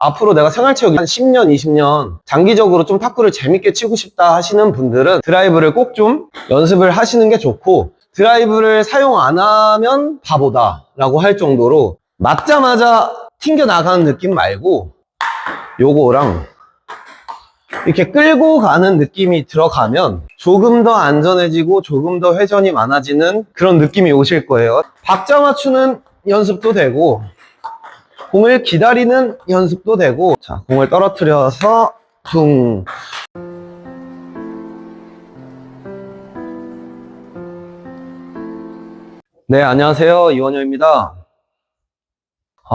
앞으로 내가 생활체육 한 10년, 20년 장기적으로 좀 탁구를 재밌게 치고 싶다 하시는 분들은 드라이브를 꼭 좀 연습을 하시는 게 좋고, 드라이브를 사용 안 하면 바보다 라고 할 정도로 맞자마자 튕겨나가는 느낌 말고 요거랑 이렇게 끌고 가는 느낌이 들어가면 조금 더 안전해지고 조금 더 회전이 많아지는 그런 느낌이 오실 거예요. 박자 맞추는 연습도 되고 공을 기다리는 연습도 되고, 자, 공을 떨어뜨려서 퉁. 네, 안녕하세요. 이원효입니다.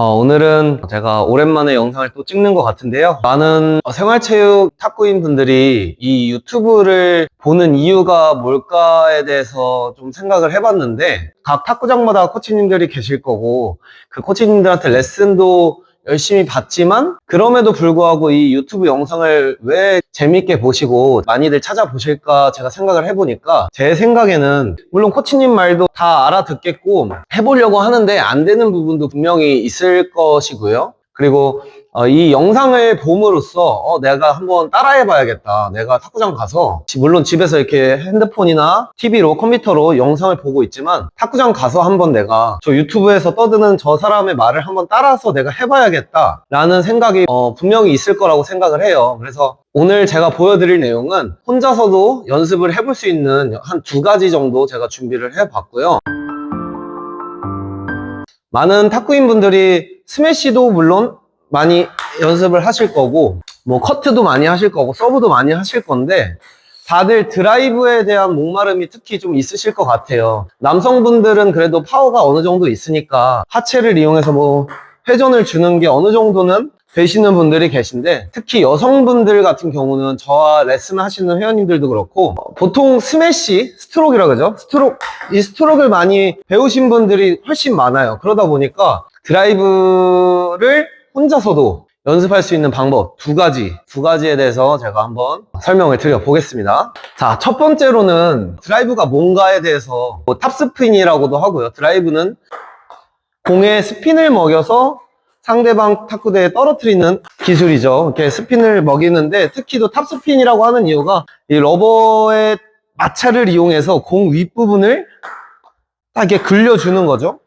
오늘은 제가 오랜만에 영상을 또 찍는 것 같은데요. 많은 생활체육 탁구인 분들이 이 유튜브를 보는 이유가 뭘까에 대해서 좀 생각을 해봤는데, 각 탁구장마다 코치님들이 계실 거고, 그 코치님들한테 레슨도 열심히 받지만 그럼에도 불구하고 이 유튜브 영상을 왜 재밌게 보시고 많이들 찾아보실까 제가 생각을 해보니까, 제 생각에는 물론 코치님 말도 다 알아듣겠고 해보려고 하는데 안 되는 부분도 분명히 있을 것이고요. 그리고 이 영상을 봄으로써 내가 한번 따라해 봐야겠다. 내가 탁구장 가서, 물론 집에서 이렇게 핸드폰이나 TV로, 컴퓨터로 영상을 보고 있지만 탁구장 가서 한번 내가 저 유튜브에서 떠드는 저 사람의 말을 한번 따라서 내가 해봐야겠다 라는 생각이 분명히 있을 거라고 생각을 해요. 그래서 오늘 제가 보여드릴 내용은 혼자서도 연습을 해볼 수 있는 한 2가지 정도 제가 준비를 해봤고요. 많은 탁구인 분들이 스매시도 물론 많이 연습을 하실 거고, 뭐 커트도 많이 하실 거고, 서브도 많이 하실 건데, 다들 드라이브에 대한 목마름이 특히 좀 있으실 것 같아요. 남성분들은 그래도 파워가 어느 정도 있으니까 하체를 이용해서 뭐 회전을 주는 게 어느 정도는 되시는 분들이 계신데, 특히 여성분들 같은 경우는 저와 레슨 하시는 회원님들도 그렇고 보통 스매시, 스트로크라 그러죠. 이 스트로크를 많이 배우신 분들이 훨씬 많아요. 그러다 보니까 드라이브를 혼자서도 연습할 수 있는 방법 두 가지에 대해서 제가 한번 설명을 드려 보겠습니다. 자, 첫 번째로는 드라이브가 뭔가에 대해서, 뭐 탑스핀이라고도 하고요. 드라이브는 공에 스핀을 먹여서 상대방 탁구대에 떨어뜨리는 기술이죠. 이렇게 스핀을 먹이는데, 특히 또 탑스핀이라고 하는 이유가 이 러버의 마찰을 이용해서 공 윗부분을 딱 이렇게 굴려주는 거죠.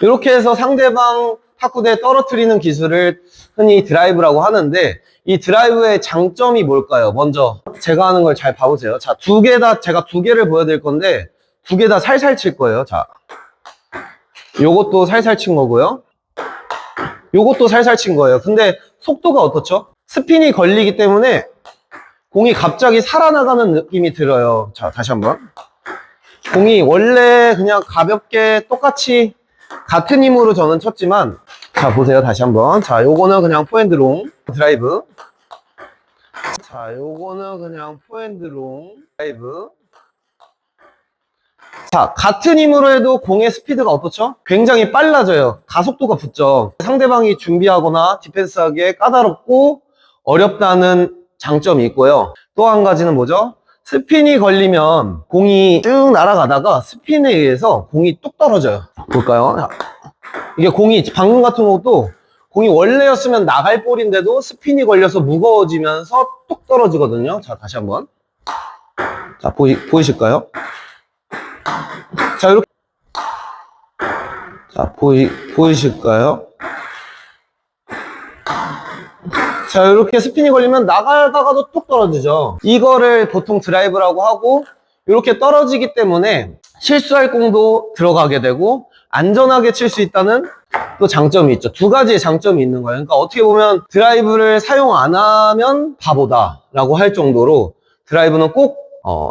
이렇게 해서 상대방 탁구대에 떨어뜨리는 기술을 흔히 드라이브라고 하는데, 이 드라이브의 장점이 뭘까요? 먼저 제가 하는 걸 잘 봐보세요. 자, 제가 2개를 보여드릴 건데 2개 다 살살 칠 거예요. 자, 요것도 살살 친 거고요, 요것도 살살 친 거예요. 근데 속도가 어떻죠? 스핀이 걸리기 때문에 공이 갑자기 살아나가는 느낌이 들어요. 자, 다시 한번. 공이 원래 그냥 가볍게 똑같이 같은 힘으로 저는 쳤지만, 자, 보세요. 다시 한번. 자, 요거는 그냥 포핸드롱 드라이브. 자, 요거는 그냥 포핸드롱 드라이브. 자, 같은 힘으로 해도 공의 스피드가 어떻죠? 굉장히 빨라져요. 가속도가 붙죠. 상대방이 준비하거나 디펜스하기에 까다롭고 어렵다는 장점이 있고요. 또 한 가지는 뭐죠? 스핀이 걸리면 공이 쭉 날아가다가 스핀에 의해서 공이 뚝 떨어져요. 볼까요? 이게 공이, 방금 같은 것도 공이 원래였으면 나갈 볼인데도 스핀이 걸려서 무거워지면서 뚝 떨어지거든요. 자, 다시 한번. 자, 보이실까요? 자, 이렇게. 자, 보이실까요? 자, 이렇게 스핀이 걸리면 나가다가도 뚝 떨어지죠. 이거를 보통 드라이브라고 하고, 이렇게 떨어지기 때문에 실수할 공도 들어가게 되고 안전하게 칠 수 있다는 또 장점이 있죠. 2가지의 장점이 있는 거예요. 그러니까 어떻게 보면 드라이브를 사용 안 하면 바보다 라고 할 정도로 드라이브는 꼭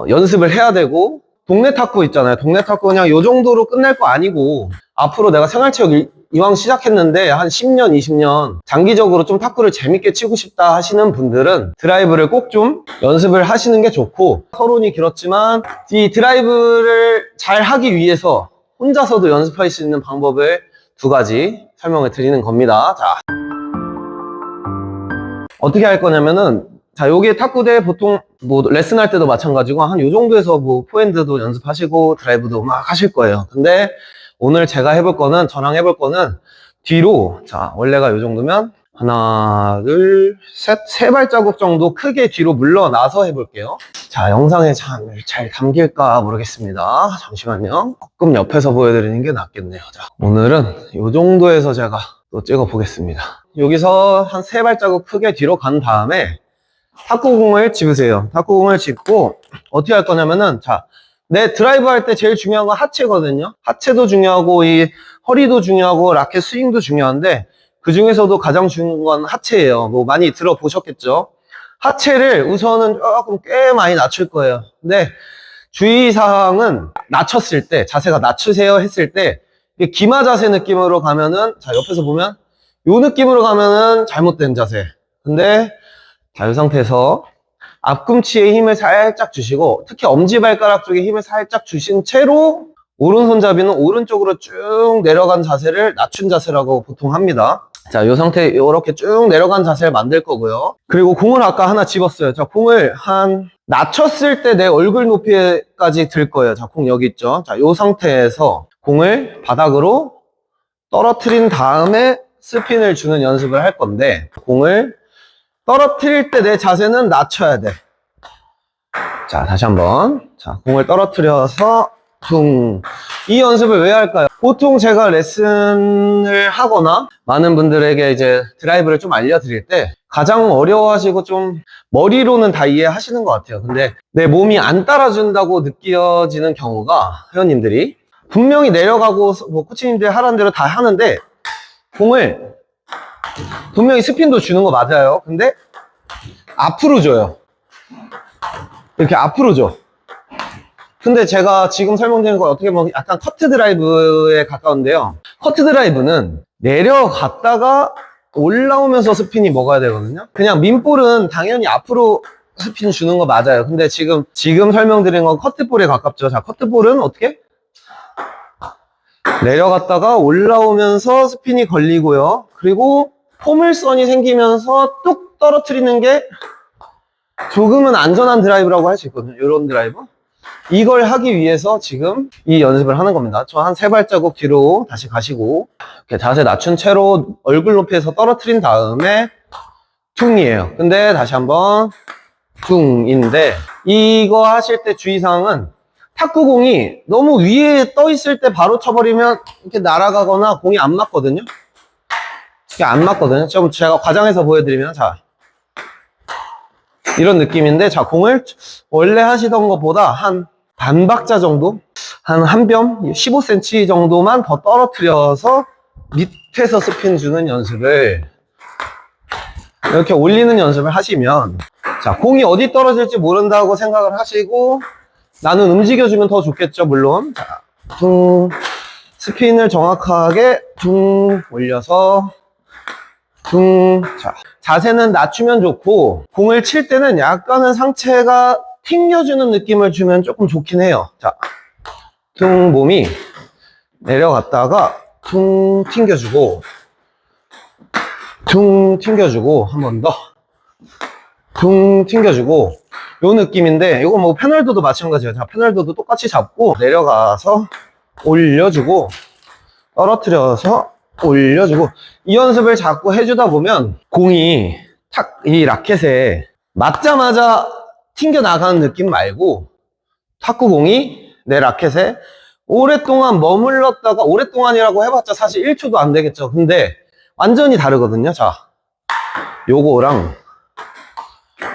연습을 해야 되고, 동네 탁구 있잖아요. 동네 탁구 그냥 요 정도로 끝낼 거 아니고, 앞으로 내가 생활체육 이왕 시작했는데 한 10년, 20년 장기적으로 좀 탁구를 재밌게 치고 싶다 하시는 분들은 드라이브를 꼭 좀 연습을 하시는 게 좋고, 서론이 길었지만 이 드라이브를 잘 하기 위해서 혼자서도 연습할 수 있는 방법을 2가지 설명을 드리는 겁니다. 자, 어떻게 할 거냐면은, 자, 요게 탁구대 보통 뭐 레슨할 때도 마찬가지고 한 요 정도에서 뭐 포핸드도 연습하시고 드라이브도 막 하실 거예요. 근데 오늘 저랑 해볼 거는 뒤로, 자, 원래가 요 정도면 하나, 둘, 셋, 세 발자국 정도 크게 뒤로 물러나서 해볼게요. 자, 영상에 잘 담길까 모르겠습니다. 잠시만요. 조금 옆에서 보여드리는 게 낫겠네요. 자, 오늘은 이 정도에서 제가 또 찍어보겠습니다. 여기서 한 세 발자국 크게 뒤로 간 다음에 탁구공을 집으세요. 탁구공을 집고 어떻게 할 거냐면은, 자, 내 드라이브 할 때 제일 중요한 건 하체거든요. 하체도 중요하고 이 허리도 중요하고 라켓 스윙도 중요한데, 그 중에서도 가장 중요한 건 하체예요. 뭐 많이 들어보셨겠죠? 하체를 우선은 조금 꽤 많이 낮출 거예요. 근데 주의사항은 낮췄을 때, 자세가 낮추세요 했을 때 기마 자세 느낌으로 가면은, 자, 옆에서 보면 요 느낌으로 가면은 잘못된 자세. 근데 자, 이 상태에서 앞꿈치에 힘을 살짝 주시고, 특히 엄지발가락 쪽에 힘을 살짝 주신 채로 오른손잡이는 오른쪽으로 쭉 내려간 자세를 낮춘 자세라고 보통 합니다. 자, 이 상태 이렇게 쭉 내려간 자세를 만들 거고요. 그리고 공을 아까 하나 집었어요. 자, 공을 한 낮췄을 때 내 얼굴 높이까지 들 거예요. 자, 공 여기 있죠. 자, 이 상태에서 공을 바닥으로 떨어뜨린 다음에 스핀을 주는 연습을 할 건데, 공을 떨어뜨릴 때 내 자세는 낮춰야 돼. 자, 다시 한번. 자, 공을 떨어뜨려서 퉁. 이 연습을 왜 할까요? 보통 제가 레슨을 하거나 많은 분들에게 이제 드라이브를 좀 알려드릴 때 가장 어려워하시고 좀 머리로는 다 이해하시는 것 같아요. 근데 내 몸이 안 따라준다고 느껴지는 경우가, 회원님들이 분명히 내려가고 뭐 코치님들이 하라는 대로 다 하는데, 공을 분명히 스핀도 주는 거 맞아요. 근데 앞으로 줘요. 이렇게 앞으로 줘. 근데 제가 지금 설명드리는 건 어떻게 보면 약간 커트 드라이브에 가까운데요. 커트 드라이브는 내려갔다가 올라오면서 스핀이 먹어야 되거든요. 그냥 민볼은 당연히 앞으로 스핀 주는 거 맞아요. 근데 지금 설명드린 건 커트볼에 가깝죠. 자, 커트볼은 어떻게? 내려갔다가 올라오면서 스핀이 걸리고요. 그리고 포물선이 생기면서 뚝 떨어뜨리는 게 조금은 안전한 드라이브라고 할 수 있거든요. 이런 드라이브. 이걸 하기 위해서 지금 이 연습을 하는 겁니다. 저 한 세 발자국 뒤로 다시 가시고, 이렇게 자세 낮춘 채로 얼굴 높이에서 떨어뜨린 다음에 퉁이에요. 근데 다시 한번 퉁인데, 이거 하실 때 주의사항은 탁구공이 너무 위에 떠 있을 때 바로 쳐버리면 이렇게 날아가거나 공이 안 맞거든요. 이게 안 맞거든요. 좀 제가 과장해서 보여드리면, 자, 이런 느낌인데, 자, 공을 원래 하시던 것보다 한 반 박자 정도? 한 뼘? 15cm 정도만 더 떨어뜨려서 밑에서 스핀 주는 연습을, 이렇게 올리는 연습을 하시면, 자, 공이 어디 떨어질지 모른다고 생각을 하시고, 나는 움직여주면 더 좋겠죠, 물론. 자, 퉁, 스핀을 정확하게 퉁 올려서, 퉁. 자, 자세는 낮추면 좋고, 공을 칠 때는 약간은 상체가 튕겨주는 느낌을 주면 조금 좋긴 해요. 자, 퉁, 몸이 내려갔다가 퉁 튕겨주고, 퉁 튕겨주고, 한 번 더 퉁 튕겨주고, 요 느낌인데, 이거 뭐 페널도도 마찬가지예요. 자, 페널도도 똑같이 잡고 내려가서 올려주고, 떨어뜨려서 올려주고, 이 연습을 자꾸 해주다 보면 공이 탁 이 라켓에 맞자마자 튕겨 나가는 느낌 말고, 탁구공이 내 라켓에 오랫동안 머물렀다가, 오랫동안이라고 해봤자 사실 1초도 안 되겠죠. 근데 완전히 다르거든요. 자, 요거랑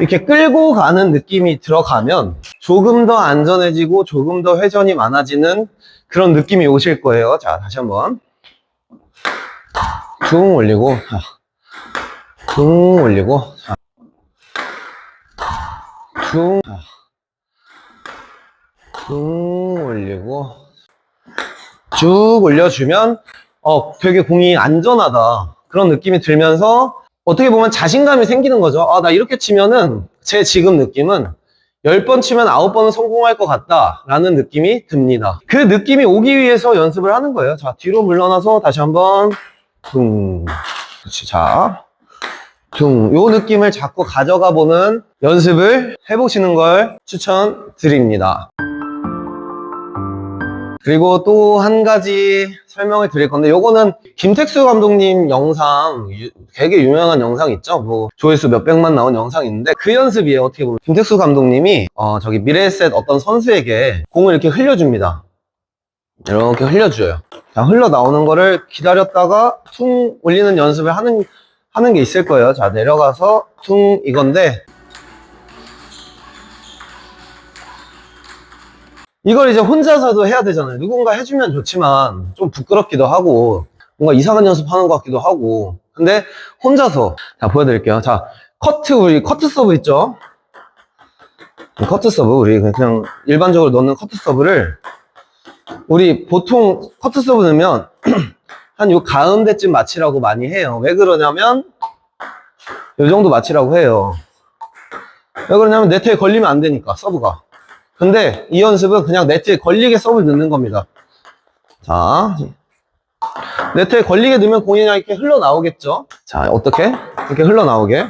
이렇게 끌고 가는 느낌이 들어가면 조금 더 안전해지고 조금 더 회전이 많아지는 그런 느낌이 오실 거예요. 자, 다시 한번 퉁 올리고, 퉁 올리고, 퉁, 퉁 올리고, 쭉 올려주면 되게 공이 안전하다 그런 느낌이 들면서 어떻게 보면 자신감이 생기는 거죠. 아, 나 이렇게 치면은 제 지금 느낌은 10번 치면 9번은 성공할 것 같다 라는 느낌이 듭니다. 그 느낌이 오기 위해서 연습을 하는 거예요. 자, 뒤로 물러나서 다시 한번 퉁. 그렇지. 자, 퉁. 요 느낌을 자꾸 가져가 보는 연습을 해보시는 걸 추천드립니다. 그리고 또 한 가지 설명을 드릴 건데, 요거는 김택수 감독님 영상, 되게 유명한 영상 있죠? 뭐, 조회수 몇백만 나온 영상이 있는데, 그 연습이에요, 어떻게 보면. 김택수 감독님이, 저기 미래에셋 어떤 선수에게 공을 이렇게 흘려줍니다. 이렇게 흘려줘요. 자, 흘러나오는 거를 기다렸다가 퉁 올리는 연습을 하는 게 있을 거예요. 자, 내려가서 퉁 이건데, 이걸 이제 혼자서도 해야 되잖아요. 누군가 해주면 좋지만 좀 부끄럽기도 하고 뭔가 이상한 연습하는 것 같기도 하고. 근데 혼자서, 자, 보여드릴게요. 자, 우리 커트 서브 있죠? 커트 서브, 우리 그냥 일반적으로 넣는 커트 서브를, 우리 보통 커트 서브 넣으면 한 요 가운데쯤 맞추라고 많이 해요. 왜 그러냐면 요 정도 맞추라고 해요. 왜 그러냐면 네트에 걸리면 안 되니까, 서브가. 근데 이 연습은 그냥 네트에 걸리게 서브를 넣는 겁니다. 자, 네트에 걸리게 넣으면 공이 그냥 이렇게 흘러나오겠죠. 자, 어떻게? 이렇게 흘러나오게.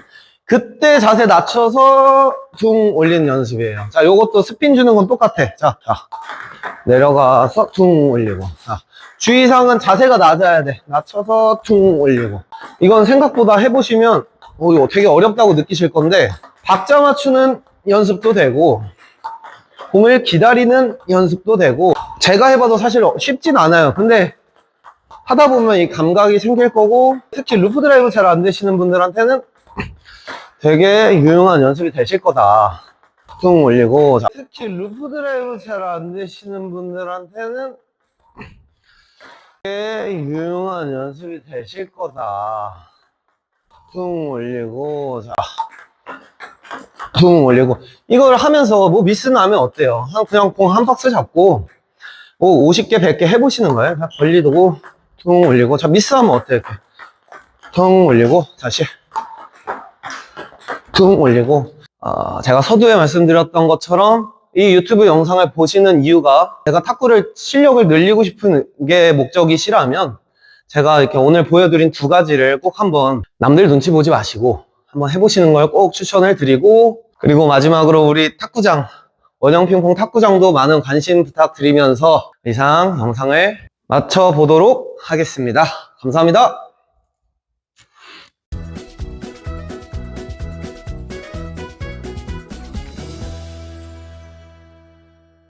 그때 자세 낮춰서 퉁 올리는 연습이에요. 자, 요것도 스핀 주는 건 똑같아. 자, 내려가서 퉁 올리고. 자, 주의사항은 자세가 낮아야 돼. 낮춰서 퉁 올리고. 이건 생각보다 해보시면 이거 되게 어렵다고 느끼실 건데, 박자 맞추는 연습도 되고 공을 기다리는 연습도 되고, 제가 해봐도 사실 쉽진 않아요. 근데 하다 보면 이 감각이 생길 거고, 특히 루프 드라이브 잘 안 되시는 분들한테는 되게 유용한 연습이 되실 거다. 퉁 올리고. 자, 특히 루프 드라이브 잘 안 되시는 분들한테는 되게 유용한 연습이 되실 거다. 퉁 올리고. 자, 퉁 올리고. 이걸 하면서 뭐 미스 나면 어때요? 그냥 공 한 박스 잡고 뭐 50개, 100개 해보시는 거예요. 그냥 걸리고 퉁 올리고. 자, 미스하면 어때요? 이렇게 퉁 올리고 다시 퉁 올리고. 제가 서두에 말씀드렸던 것처럼 이 유튜브 영상을 보시는 이유가, 제가 탁구를 실력을 늘리고 싶은 게 목적이시라면 제가 이렇게 오늘 보여드린 두 가지를 꼭 한번 남들 눈치 보지 마시고 한번 해보시는 걸 꼭 추천을 드리고, 그리고 마지막으로 우리 탁구장, 원형핑퐁 탁구장도 많은 관심 부탁드리면서 이상 영상을 마쳐보도록 하겠습니다. 감사합니다.